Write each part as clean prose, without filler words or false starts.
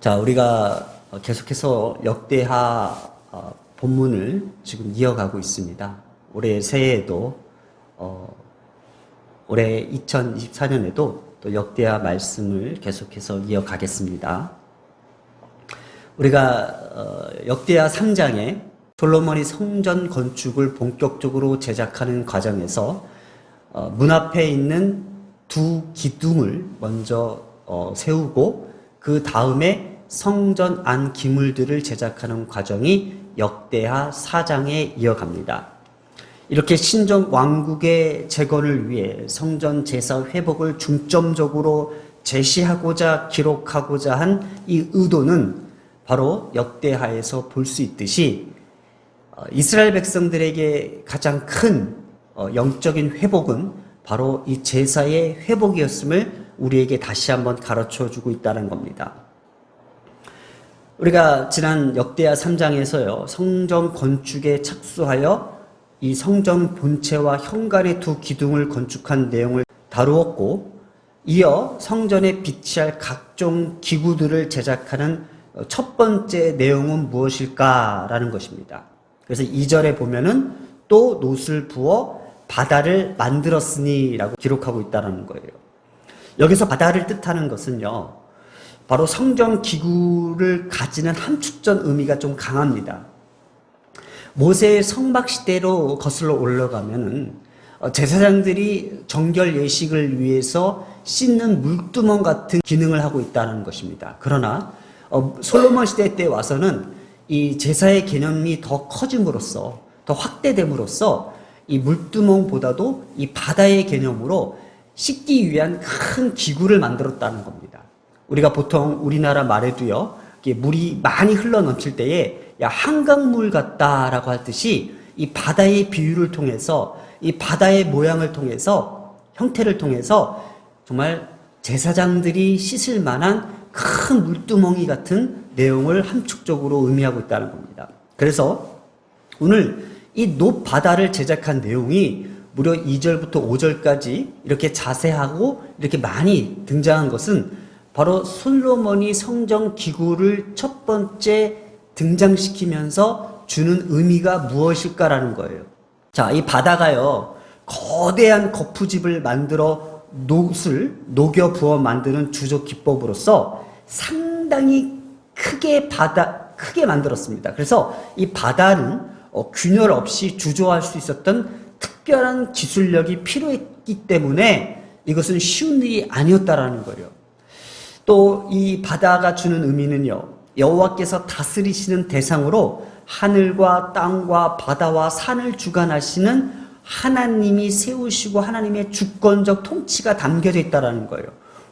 자, 우리가 계속해서 역대하 본문을 지금 이어가고 있습니다. 올해 새해에도 올해 2024년에도 또 역대하 말씀을 계속해서 이어가겠습니다. 우리가 역대하 3장에 솔로몬이 성전 건축을 본격적으로 제작하는 과정에서 문 앞에 있는 두 기둥을 먼저 세우고 그 다음에 성전 안 기물들을 제작하는 과정이 역대하 4장에 이어갑니다. 이렇게 신전 왕국의 재건을 위해 성전 제사 회복을 중점적으로 제시하고자 기록하고자 한 이 의도는 바로 역대하에서 볼 수 있듯이 이스라엘 백성들에게 가장 큰 영적인 회복은 바로 이 제사의 회복이었음을 우리에게 다시 한번 가르쳐 주고 있다는 겁니다. 우리가 지난 역대하 3장에서요, 성전 건축에 착수하여 이 성전 본체와 현관의 두 기둥을 건축한 내용을 다루었고, 이어 성전에 비치할 각종 기구들을 제작하는 첫 번째 내용은 무엇일까라는 것입니다. 그래서 2절에 보면은 또 놋을 부어 바다를 만들었으니 라고 기록하고 있다는 거예요. 여기서 바다를 뜻하는 것은요, 바로 성전 기구를 가지는 함축전 의미가 좀 강합니다. 모세의 성막 시대로 거슬러 올라가면은 제사장들이 정결 예식을 위해서 씻는 물두멍 같은 기능을 하고 있다는 것입니다. 그러나 솔로몬 시대 때 와서는 이 제사의 개념이 더 커짐으로써, 더 확대됨으로써 이 물두멍보다도 이 바다의 개념으로 씻기 위한 큰 기구를 만들었다는 겁니다. 우리가 보통 우리나라 말에도요, 물이 많이 흘러 넘칠 때에 야, 한강물 같다라고 하듯이 이 바다의 비유를 통해서, 이 바다의 모양을 통해서, 형태를 통해서 정말 제사장들이 씻을 만한 큰 물두멍이 같은 내용을 함축적으로 의미하고 있다는 겁니다. 그래서 오늘 이 놋 바다를 제작한 내용이 무려 2절부터 5절까지 이렇게 자세하고 이렇게 많이 등장한 것은 바로 솔로몬이 성전 기구를 첫 번째 등장시키면서 주는 의미가 무엇일까라는 거예요. 자, 이 바다가요, 거대한 거푸집을 만들어 놋을 녹여 부어 만드는 주조 기법으로서 상당히 크게 만들었습니다. 그래서 이 바다는 균열 없이 주조할 수 있었던 특별한 기술력이 필요했기 때문에 이것은 쉬운 일이 아니었다라는 거예요. 또 이 바다가 주는 의미는요, 여호와께서 다스리시는 대상으로 하늘과 땅과 바다와 산을 주관하시는 하나님이 세우시고 하나님의 주권적 통치가 담겨져 있다라는 거예요.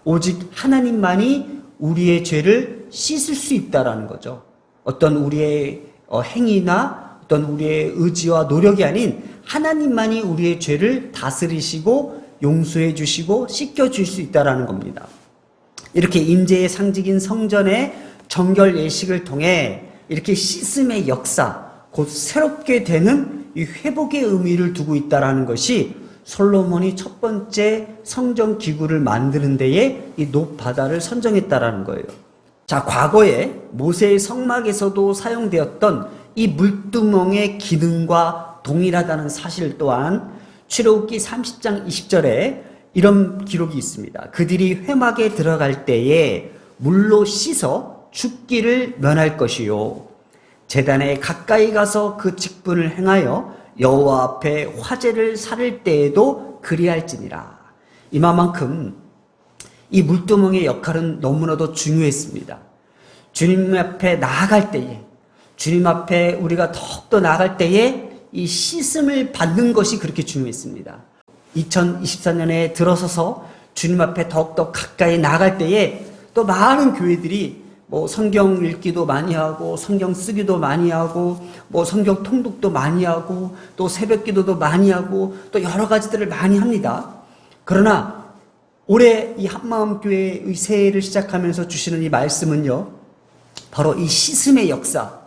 오직 하나님만이 우리의 죄를 씻을 수 있다라는 거죠. 어떤 우리의 행위나 어떤 우리의 의지와 노력이 아닌 하나님만이 우리의 죄를 다스리시고 용서해 주시고 씻겨 줄 수 있다라는 겁니다. 이렇게 임재의 상징인 성전의 정결 예식을 통해 이렇게 씻음의 역사, 곧 새롭게 되는 이 회복의 의미를 두고 있다라는 것이 솔로몬이 첫 번째 성전 기구를 만드는 데에 이 놋 바다를 선정했다라는 거예요. 자, 과거에 모세의 성막에서도 사용되었던 이 물두멍의 기능과 동일하다는 사실 또한 출애굽기 30장 20절에 이런 기록이 있습니다. 그들이 회막에 들어갈 때에 물로 씻어 죽기를 면할 것이요, 제단에 가까이 가서 그 직분을 행하여 여호와 앞에 화제를 살을 때에도 그리할지니라. 이만큼 이 물두멍의 역할은 너무나도 중요했습니다. 주님 앞에 나아갈 때에, 주님 앞에 우리가 더욱더 나아갈 때에 이 씻음을 받는 것이 그렇게 중요했습니다. 2024년에 들어서서 주님 앞에 더욱더 가까이 나아갈 때에 또 많은 교회들이 성경 읽기도 많이 하고 성경 쓰기도 많이 하고 성경 통독도 많이 하고 또 새벽 기도도 많이 하고 또 여러 가지들을 많이 합니다. 그러나 올해 이 한마음교회의 새해를 시작하면서 주시는 이 말씀은요, 바로 이 씻음의 역사,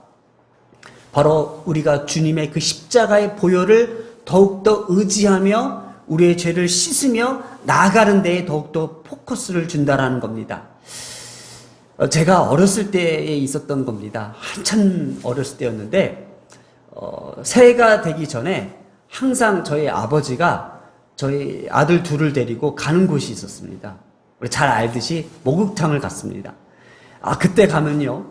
바로 우리가 주님의 그 십자가의 보혈을 더욱더 의지하며 우리의 죄를 씻으며 나아가는 데에 더욱더 포커스를 준다라는 겁니다. 제가 어렸을 때에 있었던 겁니다. 한참 어렸을 때였는데 새해가 되기 전에 항상 저희 아버지가 저희 아들 둘을 데리고 가는 곳이 있었습니다. 우리 잘 알듯이 목욕탕을 갔습니다. 그때 가면요,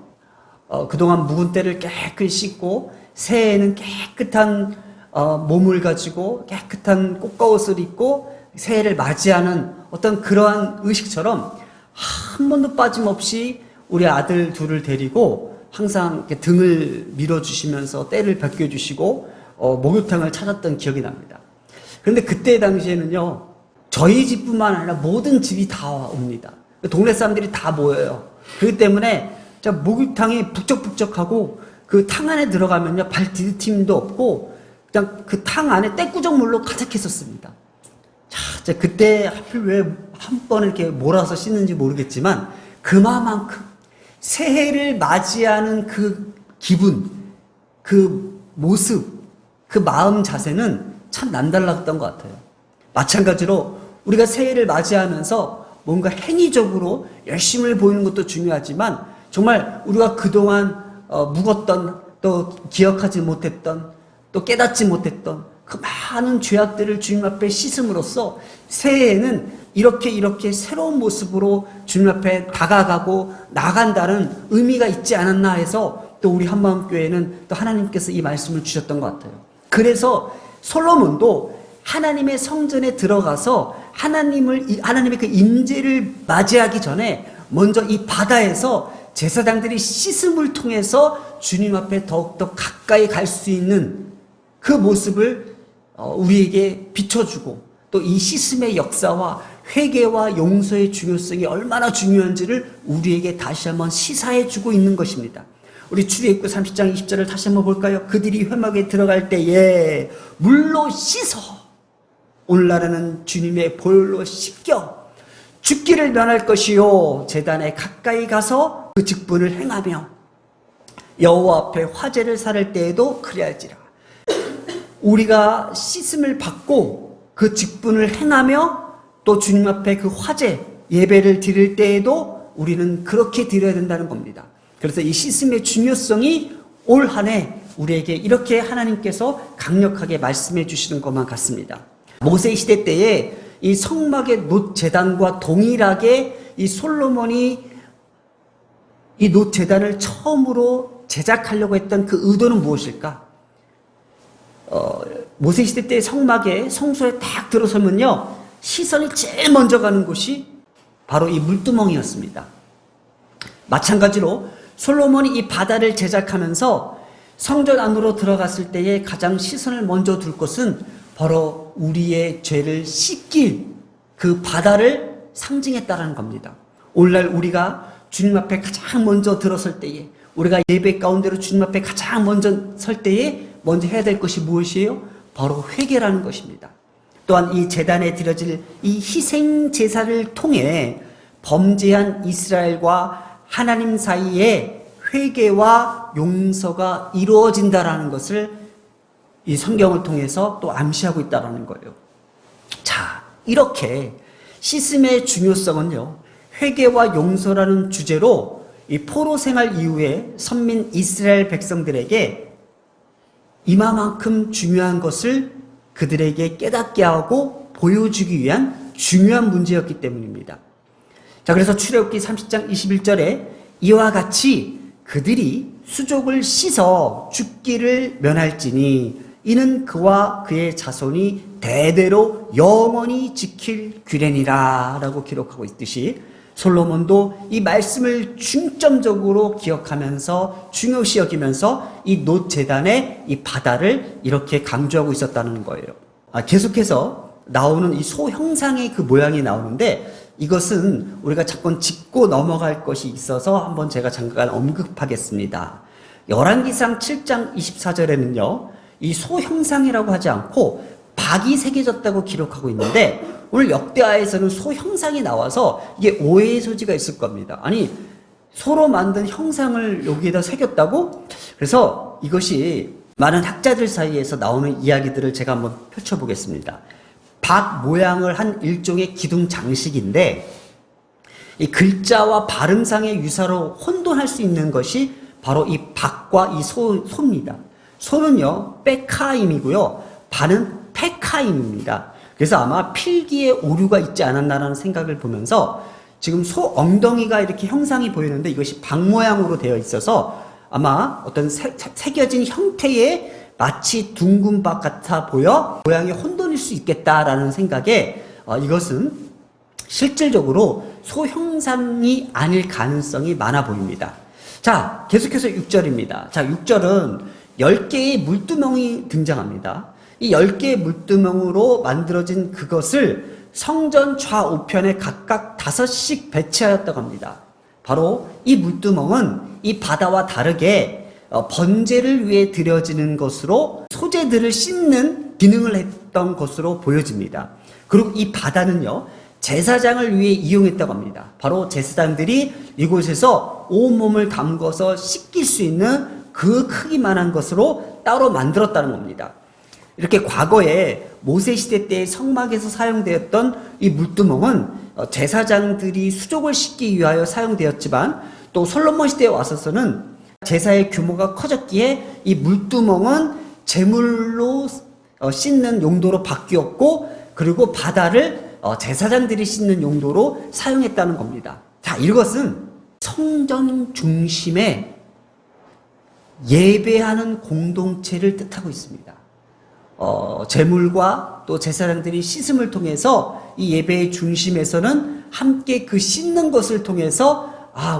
그동안 묵은 때를 깨끗이 씻고 새해에는 깨끗한 몸을 가지고 깨끗한 꽃가옷을 입고 새해를 맞이하는 어떤 그러한 의식처럼 한 번도 빠짐없이 우리 아들 둘을 데리고 항상 이렇게 등을 밀어주시면서 때를 벗겨주시고 목욕탕을 찾았던 기억이 납니다. 그런데 그때 당시에는요, 저희 집뿐만 아니라 모든 집이 다 옵니다. 동네 사람들이 다 모여요. 그렇기 때문에 목욕탕이 북적북적하고 그 탕 안에 들어가면요, 발 디딤도 없고 그냥 그 탕 안에 떼꾸정 물로 가득했었습니다. 자, 그때 하필 왜 한 번을 이렇게 몰아서 씻는지 모르겠지만 그만큼 새해를 맞이하는 그 기분, 그 모습, 그 마음 자세는 참 남달랐던 것 같아요. 마찬가지로 우리가 새해를 맞이하면서 뭔가 행위적으로 열심을 보이는 것도 중요하지만 정말 우리가 그동안 묵었던, 또 기억하지 못했던, 또 깨닫지 못했던 그 많은 죄악들을 주님 앞에 씻음으로써 새해에는 이렇게 새로운 모습으로 주님 앞에 다가가고 나간다는 의미가 있지 않았나 해서 또 우리 한마음교회는 또 하나님께서 이 말씀을 주셨던 것 같아요. 그래서 솔로몬도 하나님의 성전에 들어가서 하나님의 그 임재를 맞이하기 전에 먼저 이 바다에서 제사장들이 씻음을 통해서 주님 앞에 더욱더 가까이 갈 수 있는 그 모습을 우리에게 비춰주고 또 이 씻음의 역사와 회개와 용서의 중요성이 얼마나 중요한지를 우리에게 다시 한번 시사해주고 있는 것입니다. 우리 출애굽기 30장 20절을 다시 한번 볼까요? 그들이 회막에 들어갈 때에 물로 씻어, 오늘날에는 주님의 보혈로 씻겨 죽기를 면할 것이요, 제단에 가까이 가서 그 직분을 행하며 여호와 앞에 화제를 살을 때에도 그리할지라. 우리가 씻음을 받고 그 직분을 행하며 또 주님 앞에 그 화제 예배를 드릴 때에도 우리는 그렇게 드려야 된다는 겁니다. 그래서 이 씻음의 중요성이 올 한 해 우리에게 이렇게 하나님께서 강력하게 말씀해 주시는 것만 같습니다. 모세 시대 때에 이 성막의 놋제단과 동일하게 이 솔로몬이 이 놋제단을 처음으로 제작하려고 했던 그 의도는 무엇일까? 모세 시대 때 성막에 성소에 딱 들어서면요, 시선이 제일 먼저 가는 곳이 바로 이 물두멍이었습니다. 마찬가지로 솔로몬이 이 바다를 제작하면서 성전 안으로 들어갔을 때에 가장 시선을 먼저 둘 것은 바로 우리의 죄를 씻길 그 바다를 상징했다라는 겁니다. 오늘날 우리가 주님 앞에 가장 먼저 들어설 때에, 우리가 예배 가운데로 주님 앞에 가장 먼저 설 때에 먼저 해야 될 것이 무엇이에요? 바로 회개라는 것입니다. 또한 이 제단에 드려질 이 희생 제사를 통해 범죄한 이스라엘과 하나님 사이에 회개와 용서가 이루어진다라는 것을 이 성경을 통해서 또 암시하고 있다는 거예요. 자, 이렇게 씻음의 중요성은요, 회개와 용서라는 주제로 이 포로 생활 이후에 선민 이스라엘 백성들에게 이마만큼 중요한 것을 그들에게 깨닫게 하고 보여주기 위한 중요한 문제였기 때문입니다. 자, 그래서 출애굽기 30장 21절에 이와 같이 그들이 수족을 씻어 죽기를 면할지니 이는 그와 그의 자손이 대대로 영원히 지킬 규례니라 라고 기록하고 있듯이 솔로몬도 이 말씀을 중점적으로 기억하면서 중요시 여기면서 이 놋제단의 이 바다를 이렇게 강조하고 있었다는 거예요. 계속해서 나오는 이 소 형상의 그 모양이 나오는데 이것은 우리가 자꾸 짚고 넘어갈 것이 있어서 한번 제가 잠깐 언급하겠습니다. 열왕기상 7장 24절에는요, 이 소 형상이라고 하지 않고 박이 새겨졌다고 기록하고 있는데 오늘 역대하에서는 소 형상이 나와서 이게 오해의 소지가 있을 겁니다. 아니, 소로 만든 형상을 여기에다 새겼다고? 그래서 이것이 많은 학자들 사이에서 나오는 이야기들을 제가 한번 펼쳐보겠습니다. 박 모양을 한 일종의 기둥 장식인데 이 글자와 발음상의 유사로 혼돈할 수 있는 것이 바로 이 박과 이 소입니다. 소는요, 빼카임이고요. 발은 페카임입니다. 그래서 아마 필기에 오류가 있지 않았나라는 생각을 보면서 지금 소 엉덩이가 이렇게 형상이 보이는데 이것이 박 모양으로 되어 있어서 아마 어떤 새겨진 형태의 마치 둥근 박 같아 보여 모양이 혼돈일 수 있겠다라는 생각에 이것은 실질적으로 소 형상이 아닐 가능성이 많아 보입니다. 자, 계속해서 6절입니다. 자, 6절은 10개의 물두멍이 등장합니다. 이 10개의 물두멍으로 만들어진 그것을 성전 좌우편에 각각 5씩 배치하였다고 합니다. 바로 이 물두멍은 이 바다와 다르게 번제를 위해 드려지는 것으로 소재들을 씻는 기능을 했던 것으로 보여집니다. 그리고 이 바다는요, 제사장을 위해 이용했다고 합니다. 바로 제사장들이 이곳에서 온몸을 담궈서 씻길 수 있는 그 크기만한 것으로 따로 만들었다는 겁니다. 이렇게 과거에 모세시대 때 성막에서 사용되었던 이 물두멍은 제사장들이 수족을 씻기 위하여 사용되었지만 또 솔로몬 시대에 와서는 제사의 규모가 커졌기에 이 물두멍은 제물로 씻는 용도로 바뀌었고 그리고 바다를 제사장들이 씻는 용도로 사용했다는 겁니다. 자, 이것은 성전 중심에 예배하는 공동체를 뜻하고 있습니다. 제물과 또 제사장들이 씻음을 통해서 이 예배의 중심에서는 함께 그 씻는 것을 통해서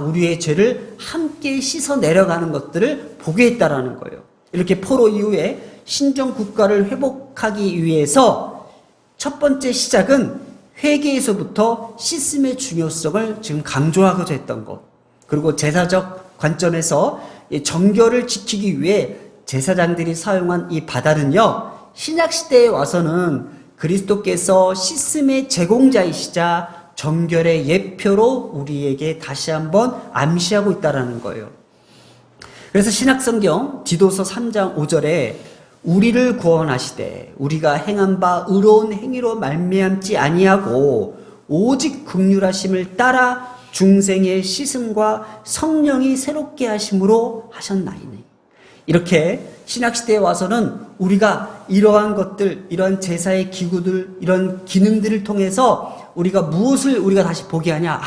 우리의 죄를 함께 씻어 내려가는 것들을 보게 했다라는 거예요. 이렇게 포로 이후에 신정 국가를 회복하기 위해서 첫 번째 시작은 회개에서부터 씻음의 중요성을 지금 강조하고자 했던 것. 그리고 제사적 관점에서 정결을 지키기 위해 제사장들이 사용한 이 바다는요, 신약시대에 와서는 그리스도께서 씻음의 제공자이시자 정결의 예표로 우리에게 다시 한번 암시하고 있다는 거예요. 그래서 신약성경 디도서 3장 5절에 우리를 구원하시되 우리가 행한 바 의로운 행위로 말미암지 아니하고 오직 긍휼하심을 따라 중생의 씻음과 성령이 새롭게 하심으로 하셨나이니. 이렇게 신약시대에 와서는 우리가 이러한 것들, 이런 제사의 기구들, 이런 기능들을 통해서 우리가 무엇을 우리가 다시 보게 하냐?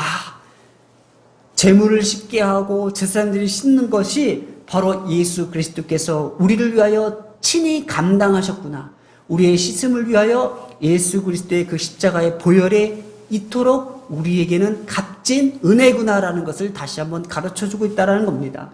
제물을 씻게 하고 제사장들이 씻는 것이 바로 예수 그리스도께서 우리를 위하여 친히 감당하셨구나. 우리의 씻음을 위하여 예수 그리스도의 그 십자가의 보혈에 이토록 우리에게는 값진 은혜구나라는 것을 다시 한번 가르쳐주고 있다는 겁니다.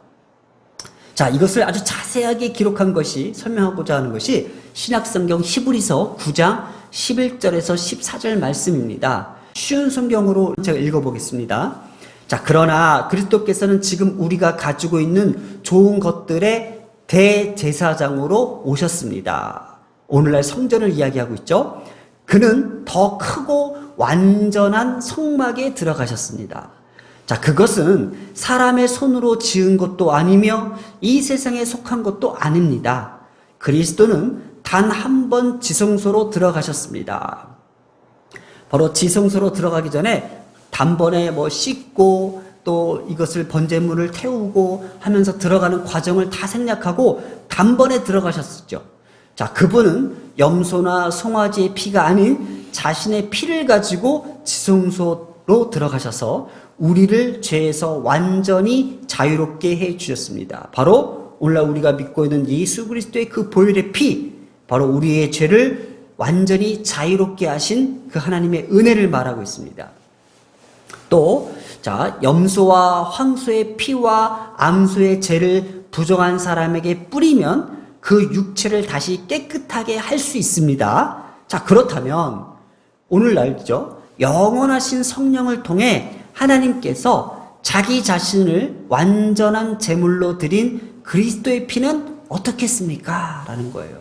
자, 이것을 아주 자세하게 기록한 것이, 설명하고자 하는 것이 신약성경 히브리서 9장 11절에서 14절 말씀입니다. 쉬운 성경으로 제가 읽어보겠습니다. 자, 그러나 그리스도께서는 지금 우리가 가지고 있는 좋은 것들의 대제사장으로 오셨습니다. 오늘날 성전을 이야기하고 있죠. 그는 더 크고 완전한 성막에 들어가셨습니다. 자, 그것은 사람의 손으로 지은 것도 아니며 이 세상에 속한 것도 아닙니다. 그리스도는 단 한 번 지성소로 들어가셨습니다. 바로 지성소로 들어가기 전에 단번에 씻고 또 이것을 번제물을 태우고 하면서 들어가는 과정을 다 생략하고 단번에 들어가셨었죠. 자, 그분은 염소나 송아지의 피가 아닌 자신의 피를 가지고 지성소로 들어가셔서 우리를 죄에서 완전히 자유롭게 해 주셨습니다. 바로 오늘날 우리가 믿고 있는 예수 그리스도의 그 보혈의 피, 바로 우리의 죄를 완전히 자유롭게 하신 그 하나님의 은혜를 말하고 있습니다. 또 염소와 황소의 피와 암소의 죄를 부정한 사람에게 뿌리면 그 육체를 다시 깨끗하게 할 수 있습니다. 자, 그렇다면 오늘날죠, 영원하신 성령을 통해 하나님께서 자기 자신을 완전한 제물로 드린 그리스도의 피는 어떻겠습니까? 라는 거예요.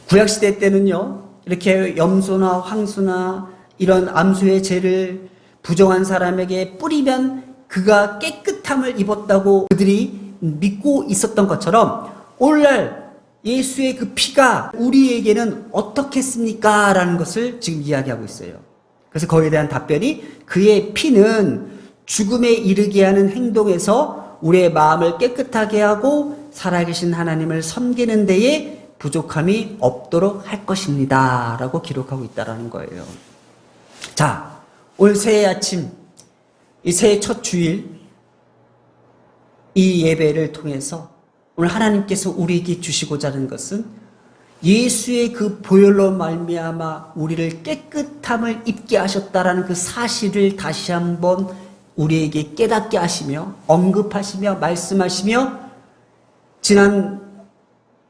구약시대 때는요, 이렇게 염소나 황소나 이런 암소의 죄를 부정한 사람에게 뿌리면 그가 깨끗함을 입었다고 그들이 믿고 있었던 것처럼 오늘날 예수의 그 피가 우리에게는 어떻겠습니까? 라는 것을 지금 이야기하고 있어요. 그래서 거기에 대한 답변이 그의 피는 죽음에 이르게 하는 행동에서 우리의 마음을 깨끗하게 하고 살아계신 하나님을 섬기는 데에 부족함이 없도록 할 것입니다. 라고 기록하고 있다는 거예요. 자, 올 새해 아침, 이 새해 첫 주일, 이 예배를 통해서 오늘 하나님께서 우리에게 주시고자 하는 것은 예수의 그 보혈로 말미암아 우리를 깨끗함을 입게 하셨다라는 그 사실을 다시 한번 우리에게 깨닫게 하시며 언급하시며 말씀하시며 지난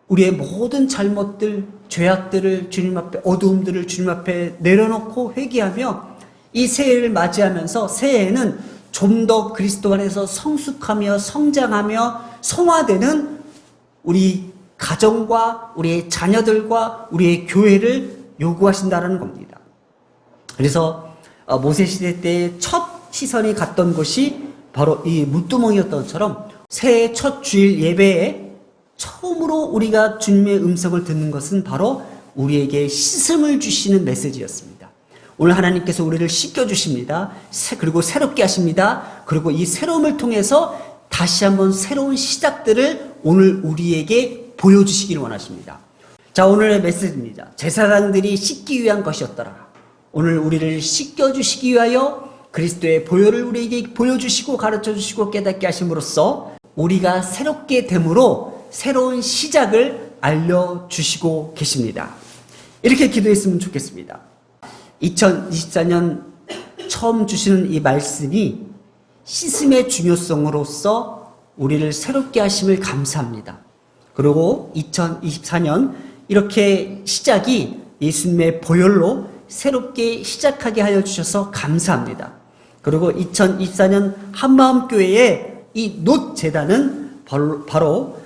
우리의 모든 잘못들, 죄악들을 주님 앞에, 어두움들을 주님 앞에 내려놓고 회개하며 이 새해를 맞이하면서 새해에는 좀 더 그리스도 안에서 성숙하며 성장하며 성화되는 우리 가정과 우리의 자녀들과 우리의 교회를 요구하신다는 겁니다. 그래서 모세 시대 때 첫 시선이 갔던 곳이 바로 이 물두멍이었던 것처럼 새해 첫 주일 예배에 처음으로 우리가 주님의 음성을 듣는 것은 바로 우리에게 씻음을 주시는 메시지였습니다. 오늘 하나님께서 우리를 씻겨주십니다. 그리고 새롭게 하십니다. 그리고 이 새로움을 통해서 다시 한번 새로운 시작들을 오늘 우리에게 보여주시기를 원하십니다. 자, 오늘의 메시지입니다. 제사장들이 씻기 위한 것이었더라. 오늘 우리를 씻겨주시기 위하여 그리스도의 보혈을 우리에게 보여주시고 가르쳐주시고 깨닫게 하심으로써 우리가 새롭게 됨으로 새로운 시작을 알려주시고 계십니다. 이렇게 기도했으면 좋겠습니다. 2024년 처음 주시는 이 말씀이 씻음의 중요성으로서 우리를 새롭게 하심을 감사합니다. 그리고 2024년 이렇게 시작이 예수님의 보혈로 새롭게 시작하게 하여 주셔서 감사합니다. 그리고 2024년 한마음교회의 이 놋 제단은 바로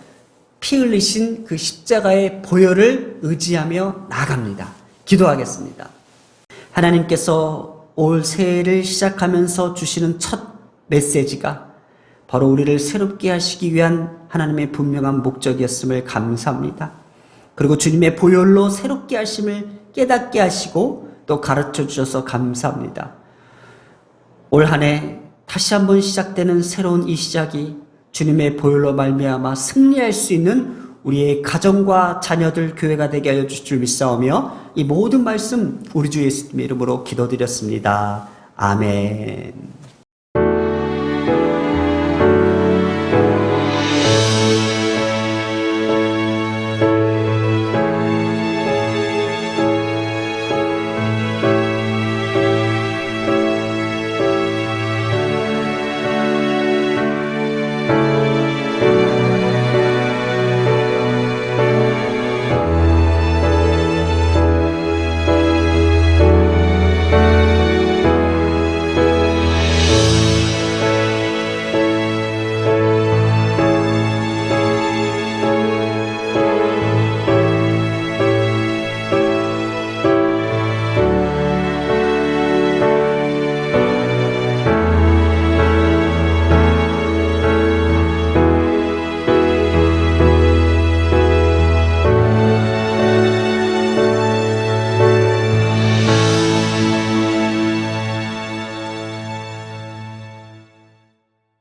피 흘리신 그 십자가의 보혈을 의지하며 나아갑니다. 기도하겠습니다. 하나님께서 올 새해를 시작하면서 주시는 첫 메시지가 바로 우리를 새롭게 하시기 위한 하나님의 분명한 목적이었음을 감사합니다. 그리고 주님의 보혈로 새롭게 하심을 깨닫게 하시고 또 가르쳐 주셔서 감사합니다. 올 한 해 다시 한번 시작되는 새로운 이 시작이 주님의 보혈로 말미암아 승리할 수 있는 우리의 가정과 자녀들 교회가 되게 하여 주실 줄 믿사오며 이 모든 말씀 우리 주 예수님의 이름으로 기도드렸습니다. 아멘.